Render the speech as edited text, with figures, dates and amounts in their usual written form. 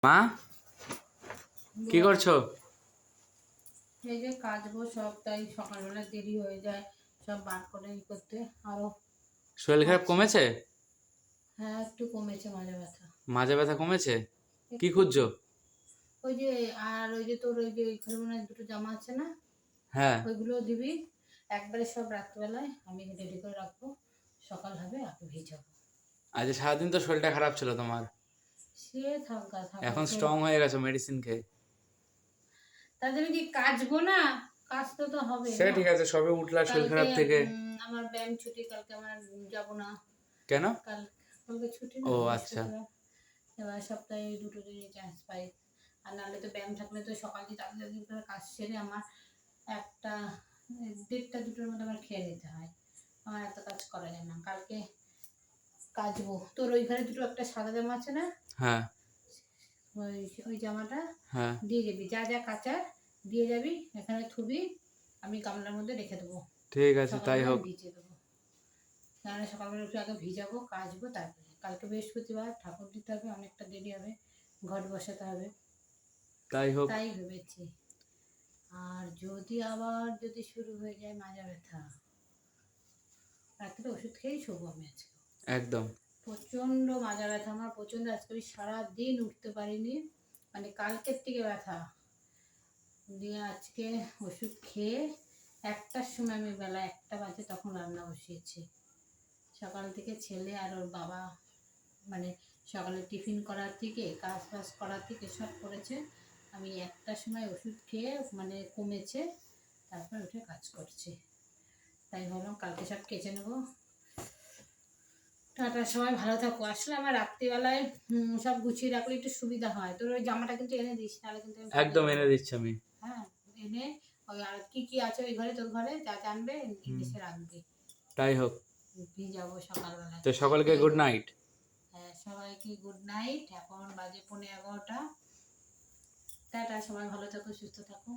মা কি করছো? এই যে কাজবো সব, তাই সকালবেলা দেরি হয়ে যায় সব বার করে করতে। আরো শরীর খারাপ কমেছে? হ্যাঁ, একটু কমেছে মাজা ব্যথা। মাজা ব্যথা কমেছে? কি একটু। খুঁজছো? ওই যে আর ওই যে তোর ওই যে ওইখানে মনে হয় দুটো জামা আছে না, হ্যাঁ। ওইগুলো দিবি একবারে সব রাত্রেবেলায়, আমি রেডি করে রাখবো, সকাল হবে আপনি ভিজাবো। আজ সারাদিন তো শরীরটা খারাপ ছিল তোমার, সে থাকা এখন তো স্ট্রং হয়ে গেছো মেডিসিন খেয়ে। তার জন্য কি কাজবো না? কাজ তো হবে সে না। ঠিক আছে, সবে উঠলা শরীর কালকে খারাপ থেকে। আমার ব্যায়াম ছুটি, কালকে আমার যাবো না। কেন? কালকে ছুটি না, ও আচ্ছা। বৃহস্পতিবার। এবার সপ্তাহে 2 দিনই চান্স পাই। আর নাহলে তো ব্যায়াম থাকলে তো সকালে তাড়াতাড়ি করে কাজ সেরে আমার 1টা 1:30টা 2টোর মধ্যে আমার খেয়ে নিতে হয়। আমার এত কাজ করা যায় না। কালকে কাচবো। তোর ওই ঘরে দুটো একটা সাদা জামা আছে না, হ্যাঁ ওই ওই জামাটা হ্যাঁ দিয়ে যাবি, যা যা কাচার দিয়ে যাবি, এখানে থুবি, আমি গামলার মধ্যে রেখে দেবো। ঠিক আছে, তাই সকালবেলা হোক। ভিজিয়ে দেবো। তাহলে সকালবেলা একটু আগে ভিজাবো, কাচবো, তারপরে কালকে বৃহস্পতিবার, ঠাকুর দিতে হবে, অনেকটা দেরি হবে, ঘট বসাতে হবে, তাই হোক। তাই ভেবেছি। আর যদি শুরু হয়ে যায় মাজা ব্যথা, রাত্রে ওষুধ খেয়েই শোবো আমি আজকে। একদম। প্রচণ্ড মাজা ব্যথা আমার, প্রচণ্ড। আজকে আমি সারাদিন উঠতে পারিনি, মানে কালকের থেকে ব্যথা। দিয়ে আজকে ওষুধ খেয়ে 1টার সময়, আমি বেলা 1টা বাজে তখন রান্না বসিয়েছি। সকাল থেকে ছেলে আর ওর বাবা, মানে সকালে টিফিন করার থেকে কাজ বাজ করার থেকে সব করেছে। আমি 1টার সময় ওষুধ খেয়ে মানে কমেছে, তারপর উঠে কাজ করছি। তাই ভাবলাম কালকে সব কেচে নেবো। টাটা, সবাই ভালো থাকো। আসলে আমার রাত্রিবেলায় সব গুছিয়ে রাখলে একটু সুবিধা হয়। তোর ওই জামাটা কিন্তু এনে দিস, নাহলে কিন্তু একদম এনে দিচ্ছি আমি। হ্যাঁ, এনে ওই আর কি কি আছে ওই ঘরে, তোর ঘরে যা জানবে এসে রাখবি। তাই হোক। ভিজাবো সকালবেলা। তো সকলকে গুড নাইট। হ্যাঁ, সবাইকে গুড নাইট। এখন বাজে 11:15। টাটা, সবাই ভালো থাকো, সুস্থ থাকো।